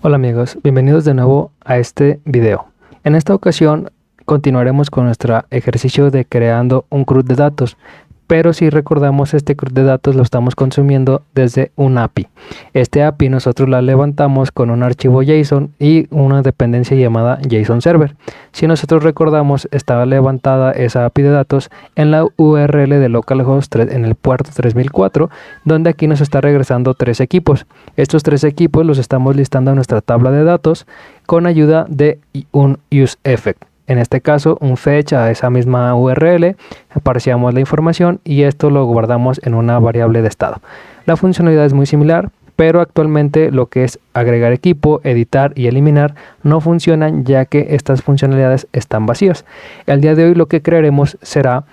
Hola amigos, bienvenidos de nuevo a este video. En esta ocasión continuaremos con nuestro ejercicio de creando un CRUD de datos, pero si recordamos, este CRUD de datos lo estamos consumiendo desde un API. Este API nosotros la levantamos con un archivo JSON y una dependencia llamada JSON Server. Si nosotros recordamos, estaba levantada esa API de datos en la URL de localhost en el puerto 3004, donde aquí nos está regresando 3 equipos. Estos 3 equipos los estamos listando en nuestra tabla de datos con ayuda de un useEffect. En este caso, un fetch a esa misma URL, apareciamos la información y esto lo guardamos en una variable de estado. La funcionalidad es muy similar, pero actualmente lo que es agregar equipo, editar y eliminar no funcionan, ya que estas funcionalidades están vacías. El día de hoy lo que crearemos será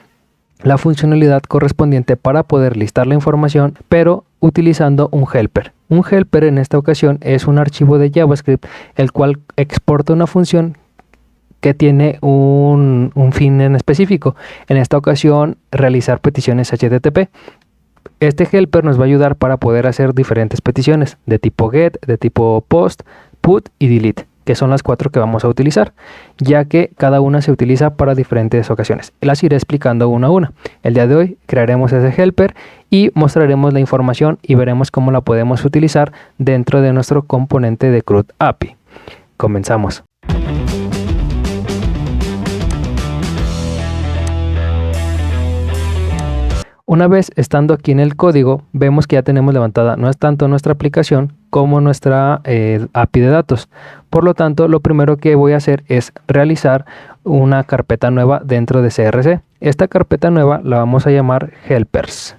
la funcionalidad correspondiente para poder listar la información, pero utilizando un helper. Un helper en esta ocasión es un archivo de JavaScript, el cual exporta una función que tiene un fin en específico. En esta ocasión, realizar peticiones HTTP. Este helper nos va a ayudar para poder hacer diferentes peticiones de tipo GET, de tipo POST, PUT y DELETE, que son las 4 que vamos a utilizar, ya que cada una se utiliza para diferentes ocasiones. Las iré explicando una a una. El día de hoy crearemos ese helper y mostraremos la información y veremos cómo la podemos utilizar dentro de nuestro componente de CRUD API. Comenzamos. Una vez estando aquí en el código, vemos que ya tenemos levantada no es tanto nuestra aplicación como nuestra API de datos. Por lo tanto, lo primero que voy a hacer es realizar una carpeta nueva dentro de CRC. Esta carpeta nueva la vamos a llamar helpers.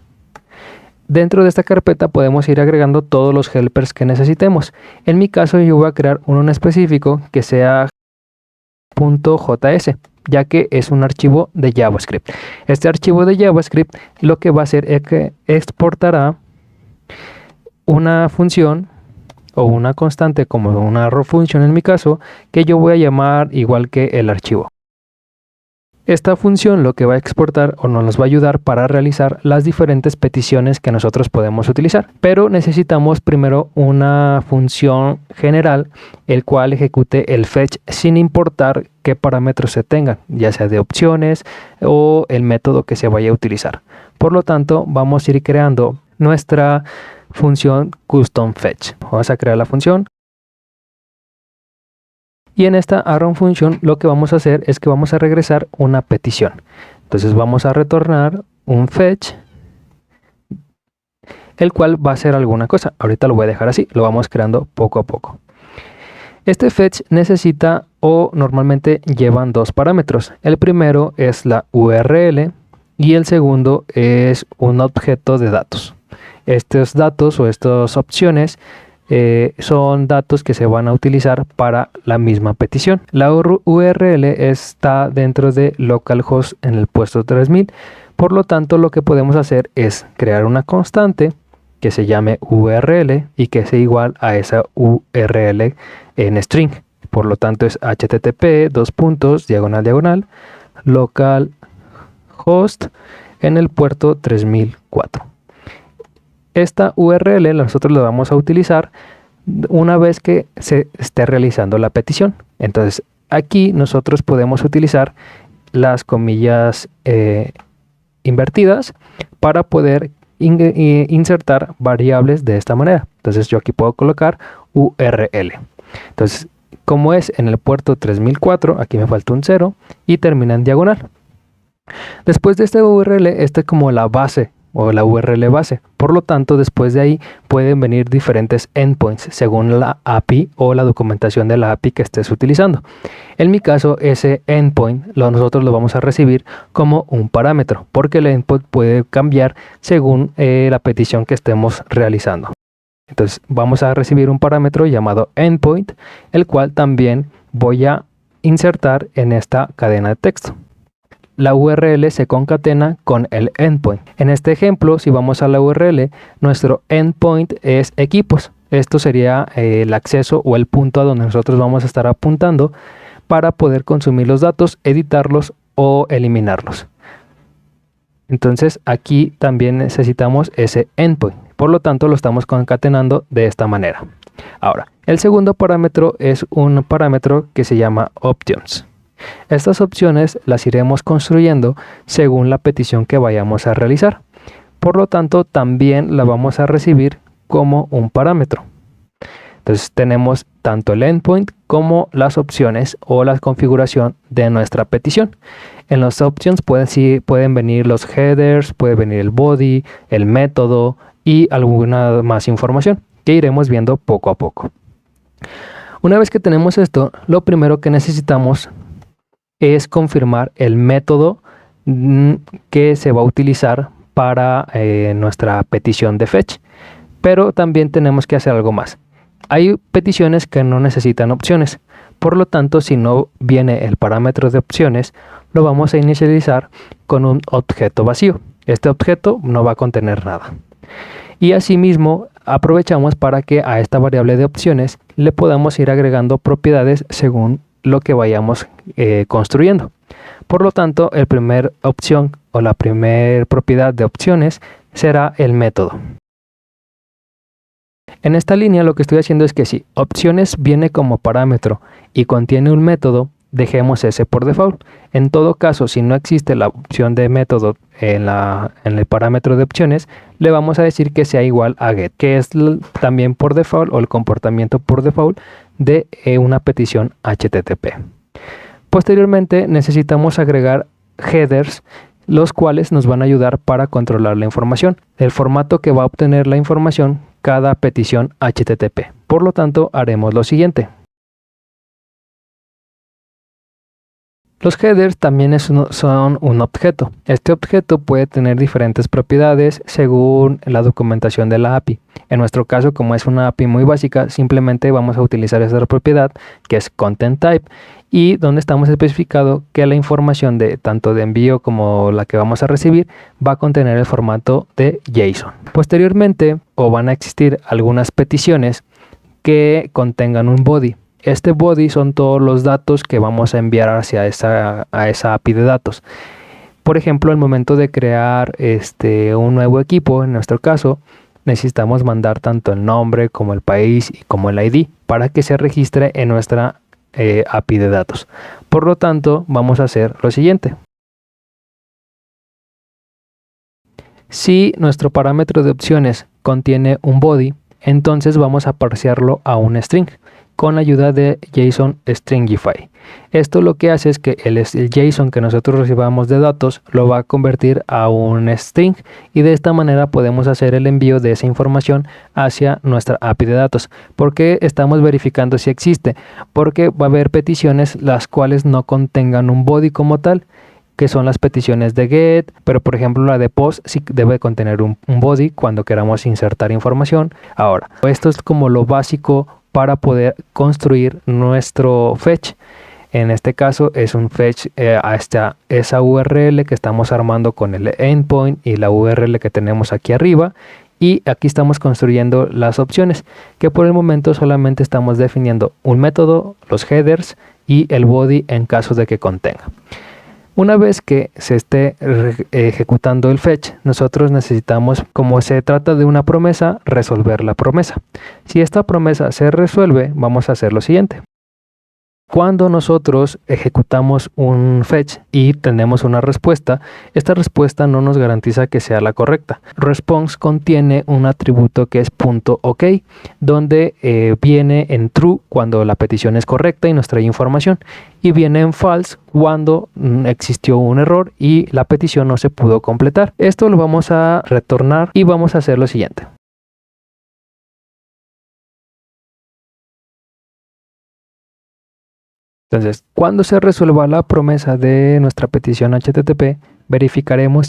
Dentro de esta carpeta podemos ir agregando todos los helpers que necesitemos. En mi caso, yo voy a crear uno en específico que sea .js, ya que es un archivo de JavaScript. Este archivo de JavaScript lo que va a hacer es que exportará una función o una constante, como una raw function en mi caso, que yo voy a llamar igual que el archivo. Esta función lo que va a exportar o nos va a ayudar para realizar las diferentes peticiones que nosotros podemos utilizar. Pero necesitamos primero una función general, el cual ejecute el fetch sin importar qué parámetros se tengan, ya sea de opciones o el método que se vaya a utilizar. Por lo tanto, vamos a ir creando nuestra función custom fetch. Vamos a crear la función. Y en esta arrow function lo que vamos a hacer es que vamos a regresar una petición. Entonces vamos a retornar un fetch, el cual va a hacer alguna cosa. Ahorita lo voy a dejar así, lo vamos creando poco a poco. Este fetch necesita o normalmente llevan 2 parámetros. El primero es la URL y el segundo es un objeto de datos. Estos datos o estas opciones son datos que se van a utilizar para la misma petición. La URL está dentro de localhost en el puesto 3000. Por lo tanto, lo que podemos hacer es crear una constante que se llame URL y que sea igual a esa URL en string. Por lo tanto, es http localhost en el puerto 3004. Esta URL nosotros la vamos a utilizar una vez que se esté realizando la petición. Entonces aquí nosotros podemos utilizar las comillas invertidas para poder insertar variables de esta manera. Entonces yo aquí puedo colocar URL. Entonces, como es en el puerto 3004, aquí me falta un 0 y termina en diagonal. Después de esta URL, esta es como la base o la URL base. Por lo tanto, después de ahí pueden venir diferentes endpoints según la API o la documentación de la API que estés utilizando. En mi caso, ese endpoint nosotros lo vamos a recibir como un parámetro, porque el endpoint puede cambiar según la petición que estemos realizando. Entonces vamos a recibir un parámetro llamado endpoint, el cual también voy a insertar en esta cadena de texto. La URL se concatena con el endpoint. En este ejemplo, si vamos a la URL, nuestro endpoint es equipos. Esto sería el acceso o el punto a donde nosotros vamos a estar apuntando para poder consumir los datos, editarlos o eliminarlos. Entonces aquí también necesitamos ese endpoint. Por lo tanto, lo estamos concatenando de esta manera. Ahora, El segundo parámetro es un parámetro que se llama options. Estas opciones las iremos construyendo según la petición que vayamos a realizar. Por lo tanto, también la vamos a recibir como un parámetro. Entonces tenemos tanto el endpoint como las opciones o la configuración de nuestra petición. En las options pueden venir los headers, puede venir el body, el método y alguna más información que iremos viendo poco a poco. Una vez que tenemos esto, lo primero que necesitamos es confirmar el método que se va a utilizar para nuestra petición de fetch. Pero también tenemos que hacer algo más. Hay peticiones que no necesitan opciones. Por lo tanto, si no viene el parámetro de opciones, lo vamos a inicializar con un objeto vacío. Este objeto no va a contener nada. Y asimismo, aprovechamos para que a esta variable de opciones le podamos ir agregando propiedades según lo que vayamos construyendo. Por lo tanto, la primera opción o la primera propiedad de opciones será el método. En esta línea lo que estoy haciendo es que si opciones viene como parámetro y contiene un método, dejemos ese por default. En todo caso, si no existe la opción de método en el parámetro de opciones, le vamos a decir que sea igual a get, que es también por default o el comportamiento por default de una petición HTTP. Posteriormente necesitamos agregar headers, los cuales nos van a ayudar para controlar la información, el formato que va a obtener la información cada petición HTTP. Por lo tanto, haremos lo siguiente. Los headers también son un objeto. Este objeto puede tener diferentes propiedades según la documentación de la API. En nuestro caso, como es una API muy básica, simplemente vamos a utilizar esta propiedad que es content type y donde estamos especificado que la información de tanto de envío como la que vamos a recibir va a contener el formato de JSON. Posteriormente, van a existir algunas peticiones que contengan un body. Este body son todos los datos que vamos a enviar hacia esa API de datos. Por ejemplo, al momento de crear un nuevo equipo, en nuestro caso, necesitamos mandar tanto el nombre como el país y como el ID para que se registre en nuestra API de datos. Por lo tanto, vamos a hacer lo siguiente. Si nuestro parámetro de opciones contiene un body, entonces vamos a parsearlo a un string con la ayuda de JSON Stringify. Esto lo que hace es que el JSON que nosotros recibamos de datos lo va a convertir a un string y de esta manera podemos hacer el envío de esa información hacia nuestra API de datos. ¿Por qué estamos verificando si existe? Porque va a haber peticiones las cuales no contengan un body como tal, que son las peticiones de get, pero por ejemplo la de post sí debe contener un body cuando queramos insertar información. Ahora, esto es como lo básico para poder construir nuestro fetch. En este caso es un fetch hasta esa URL que estamos armando con el endpoint y la URL que tenemos aquí arriba. Y aquí estamos construyendo las opciones, que por el momento solamente estamos definiendo un método, los headers y el body en caso de que contenga. Una vez que se esté ejecutando el fetch, nosotros necesitamos, como se trata de una promesa, resolver la promesa. Si esta promesa se resuelve, vamos a hacer lo siguiente. Cuando nosotros ejecutamos un fetch y tenemos una respuesta, esta respuesta no nos garantiza que sea la correcta. Response contiene un atributo que es .ok, donde viene en true cuando la petición es correcta y nos trae información, y viene en false cuando existió un error y la petición no se pudo completar. Esto lo vamos a retornar y vamos a hacer lo siguiente. Entonces, cuando se resuelva la promesa de nuestra petición HTTP, verificaremos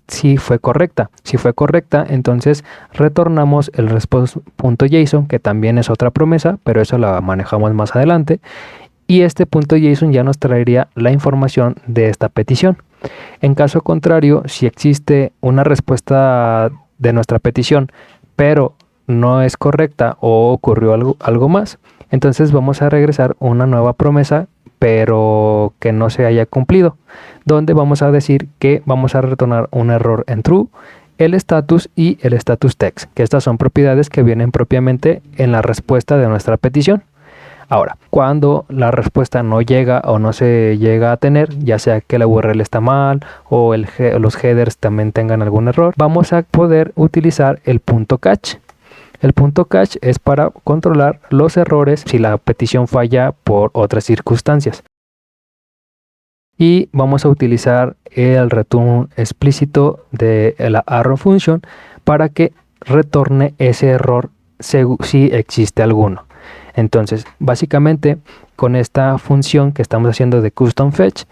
si fue correcta. Si fue correcta, entonces retornamos el response.json, que también es otra promesa, pero eso la manejamos más adelante. Y este .json ya nos traería la información de esta petición. En caso contrario, si existe una respuesta de nuestra petición, pero no es correcta o ocurrió algo más, entonces vamos a regresar una nueva promesa, pero que no se haya cumplido, donde vamos a decir que vamos a retornar un error en true el status y el status text, que estas son propiedades que vienen propiamente en la respuesta de nuestra petición. Ahora, cuando la respuesta no llega o no se llega a tener, ya sea que la URL está mal o los headers también tengan algún error, vamos a poder utilizar el punto catch. El punto catch es para controlar los errores si la petición falla por otras circunstancias. Y vamos a utilizar el return explícito de la arrow function para que retorne ese error si existe alguno. Entonces, básicamente, con esta función que estamos haciendo de custom fetch,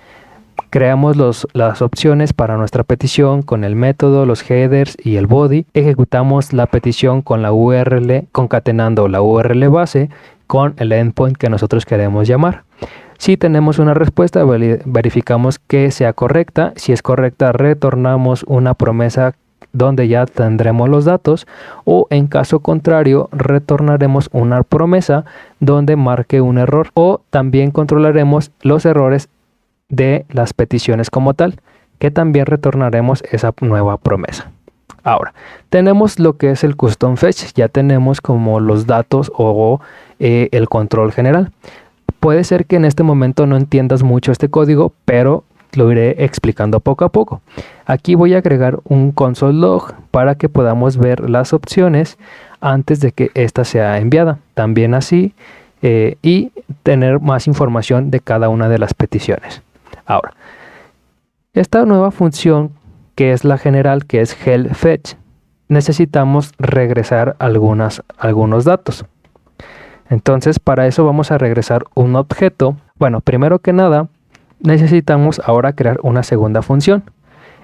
creamos las opciones para nuestra petición con el método, los headers y el body. Ejecutamos la petición con la URL, concatenando la URL base con el endpoint que nosotros queremos llamar. Si tenemos una respuesta, verificamos que sea correcta. Si es correcta, retornamos una promesa donde ya tendremos los datos, o en caso contrario retornaremos una promesa donde marque un error, o también controlaremos los errores de las peticiones como tal, que también retornaremos esa nueva promesa. Ahora, tenemos lo que es el custom fetch, ya tenemos como los datos o el control general. Puede ser que en este momento no entiendas mucho este código, pero lo iré explicando poco a poco. Aquí voy a agregar un console log para que podamos ver las opciones antes de que esta sea enviada. También así y tener más información de cada una de las peticiones. Ahora, esta nueva función que es la general, que es help fetch, necesitamos regresar algunos datos. Entonces, para eso vamos a regresar un objeto. Bueno, primero que nada, necesitamos ahora crear una segunda función.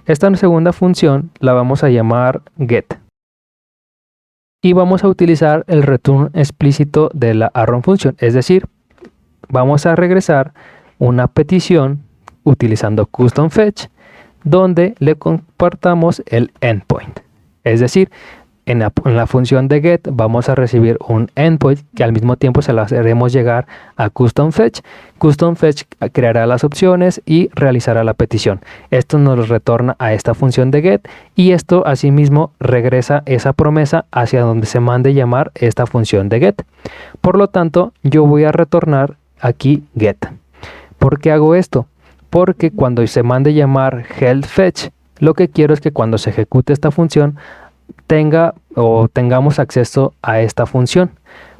Esta segunda función la vamos a llamar get. Y vamos a utilizar el return explícito de la arrow function. Es decir, vamos a regresar una petición utilizando custom fetch, donde le compartamos el endpoint. Es decir, en la función de get vamos a recibir un endpoint que al mismo tiempo se lo haremos llegar a custom fetch. Custom fetch creará las opciones y realizará la petición. Esto nos retorna a esta función de get, y esto asimismo regresa esa promesa hacia donde se mande llamar esta función de get. Por lo tanto, yo voy a retornar aquí get. ¿Por qué hago esto? Porque cuando se mande llamar help fetch, lo que quiero es que cuando se ejecute esta función tengamos acceso a esta función.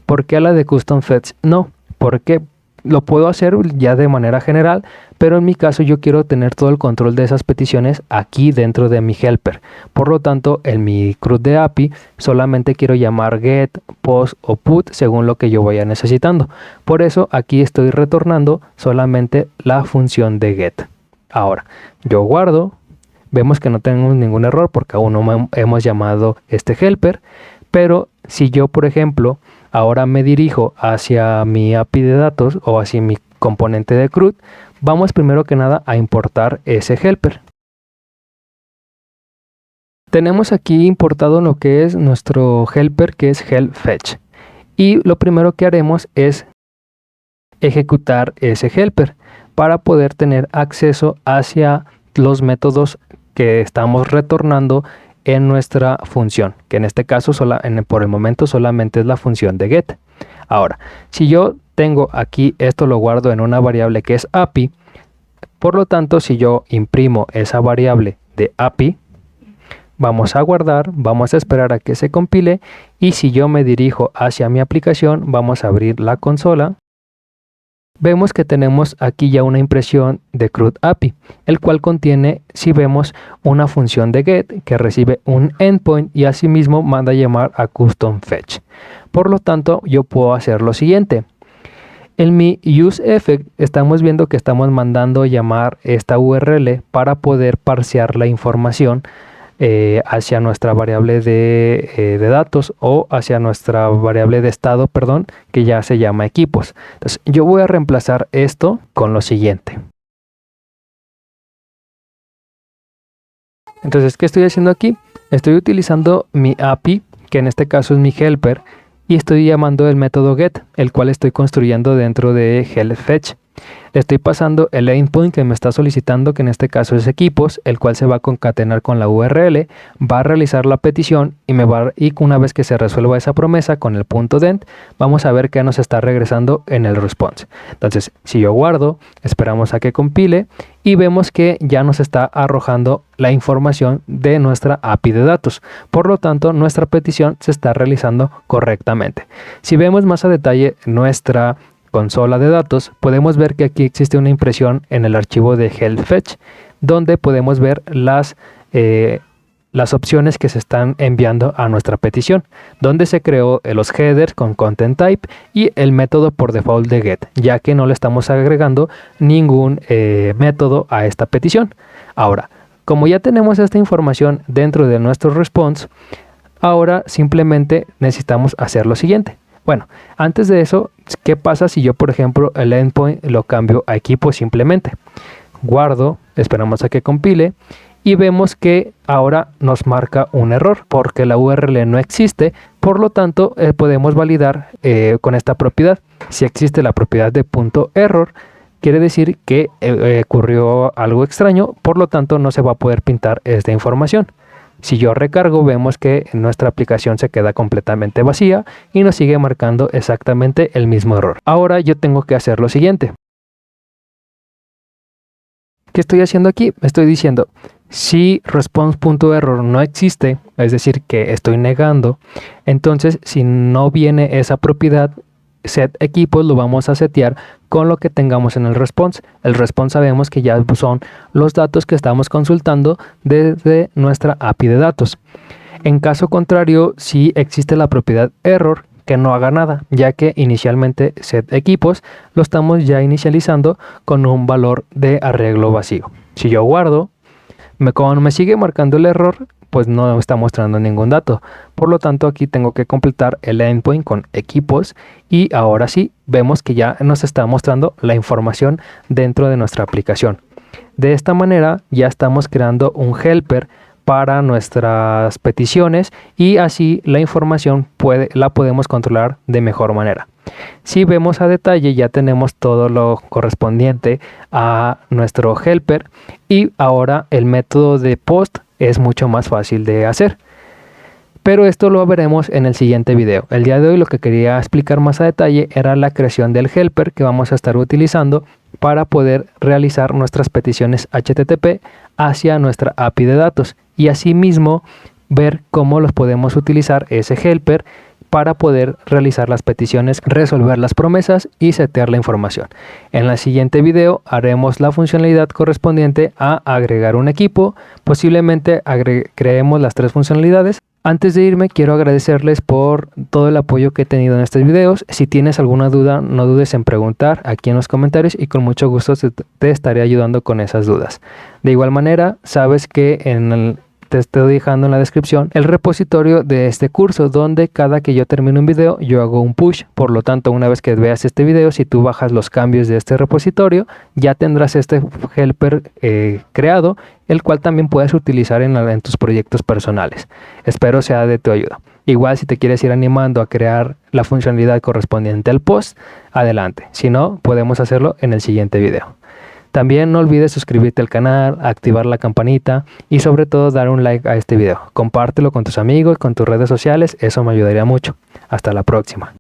¿Por qué a la de custom fetch no? Porque lo puedo hacer ya de manera general, pero en mi caso yo quiero tener todo el control de esas peticiones aquí dentro de mi helper. Por lo tanto, en mi CRUD de API solamente quiero llamar get, post o put según lo que yo vaya necesitando. Por eso aquí estoy retornando solamente la función de get. Ahora, yo guardo. Vemos que no tenemos ningún error porque aún no hemos llamado este helper, pero si yo, por ejemplo, ahora me dirijo hacia mi API de datos o hacia mi componente de CRUD, vamos primero que nada a importar ese helper. Tenemos aquí importado lo que es nuestro helper, que es help fetch, y lo primero que haremos es ejecutar ese helper para poder tener acceso hacia los métodos que estamos retornando en nuestra función, que en este caso por el momento solamente es la función de get. Ahora, si yo tengo aquí, esto lo guardo en una variable que es API, por lo tanto, si yo imprimo esa variable de API, vamos a guardar, vamos a esperar a que se compile, y si yo me dirijo hacia mi aplicación, vamos a abrir la consola. Vemos que tenemos aquí ya una impresión de CRUD API, el cual contiene, si vemos, una función de get que recibe un endpoint y asimismo manda a llamar a custom fetch. Por lo tanto, yo puedo hacer lo siguiente. En mi useEffect estamos viendo que estamos mandando llamar esta URL para poder parsear la información hacia nuestra variable de datos o hacia nuestra variable de estado, perdón, que ya se llama equipos. Entonces, yo voy a reemplazar esto con lo siguiente. Entonces, ¿qué estoy haciendo aquí? Estoy utilizando mi API, que en este caso es mi helper, y estoy llamando el método get, el cual estoy construyendo dentro de help fetch. Le estoy pasando el endpoint que me está solicitando, que en este caso es equipos, el cual se va a concatenar con la URL, va a realizar la petición y una vez que se resuelva esa promesa con el punto .dent, vamos a ver qué nos está regresando en el response. Entonces, si yo guardo, esperamos a que compile y vemos que ya nos está arrojando la información de nuestra API de datos. Por lo tanto, nuestra petición se está realizando correctamente. Si vemos más a detalle nuestra consola de datos, podemos ver que aquí existe una impresión en el archivo de help fetch, donde podemos ver las opciones que se están enviando a nuestra petición, donde se creó los headers con content type y el método por default de get, ya que no le estamos agregando ningún método a esta petición. Ahora, como ya tenemos esta información dentro de nuestro response, ahora simplemente necesitamos hacer lo siguiente. Bueno, antes de eso, ¿qué pasa si yo, por ejemplo, el endpoint lo cambio a equipo simplemente? Guardo, esperamos a que compile y vemos que ahora nos marca un error porque la URL no existe, por lo tanto podemos validar con esta propiedad. Si existe la propiedad de .error, quiere decir que ocurrió algo extraño, por lo tanto no se va a poder pintar esta información. Si yo recargo, vemos que nuestra aplicación se queda completamente vacía y nos sigue marcando exactamente el mismo error. Ahora yo tengo que hacer lo siguiente. ¿Qué estoy haciendo aquí? Estoy diciendo, si response.error no existe, es decir, que estoy negando, entonces si no viene esa propiedad, set equipos lo vamos a setear con lo que tengamos en el response. El response sabemos que ya son los datos que estamos consultando desde nuestra API de datos. En caso contrario, si existe la propiedad error, que no haga nada, ya que inicialmente set equipos lo estamos ya inicializando con un valor de arreglo vacío. Si yo guardo, como me sigue marcando el error, pues no está mostrando ningún dato. Por lo tanto, aquí tengo que completar el endpoint con equipos y ahora sí vemos que ya nos está mostrando la información dentro de nuestra aplicación. De esta manera ya estamos creando un helper para nuestras peticiones y así la información la podemos controlar de mejor manera. Si vemos a detalle, ya tenemos todo lo correspondiente a nuestro helper y ahora el método de post es mucho más fácil de hacer. Pero esto lo veremos en el siguiente video. El día de hoy lo que quería explicar más a detalle era la creación del helper que vamos a estar utilizando para poder realizar nuestras peticiones HTTP hacia nuestra API de datos y asimismo ver cómo los podemos utilizar ese helper para poder realizar las peticiones, resolver las promesas y setear la información. En el siguiente video haremos la funcionalidad correspondiente a agregar un equipo, posiblemente creemos las 3 funcionalidades. Antes de irme, quiero agradecerles por todo el apoyo que he tenido en estos videos. Si tienes alguna duda, no dudes en preguntar aquí en los comentarios y con mucho gusto te estaré ayudando con esas dudas. De igual manera, sabes que te estoy dejando en la descripción el repositorio de este curso, donde cada que yo termino un video yo hago un push. Por lo tanto, una vez que veas este video, si tú bajas los cambios de este repositorio, ya tendrás este helper creado, el cual también puedes utilizar en tus proyectos personales. Espero sea de tu ayuda. Igual, si te quieres ir animando a crear la funcionalidad correspondiente al post, adelante. Si no, podemos hacerlo en el siguiente video. También no olvides suscribirte al canal, activar la campanita y sobre todo dar un like a este video. Compártelo con tus amigos, con tus redes sociales, eso me ayudaría mucho. Hasta la próxima.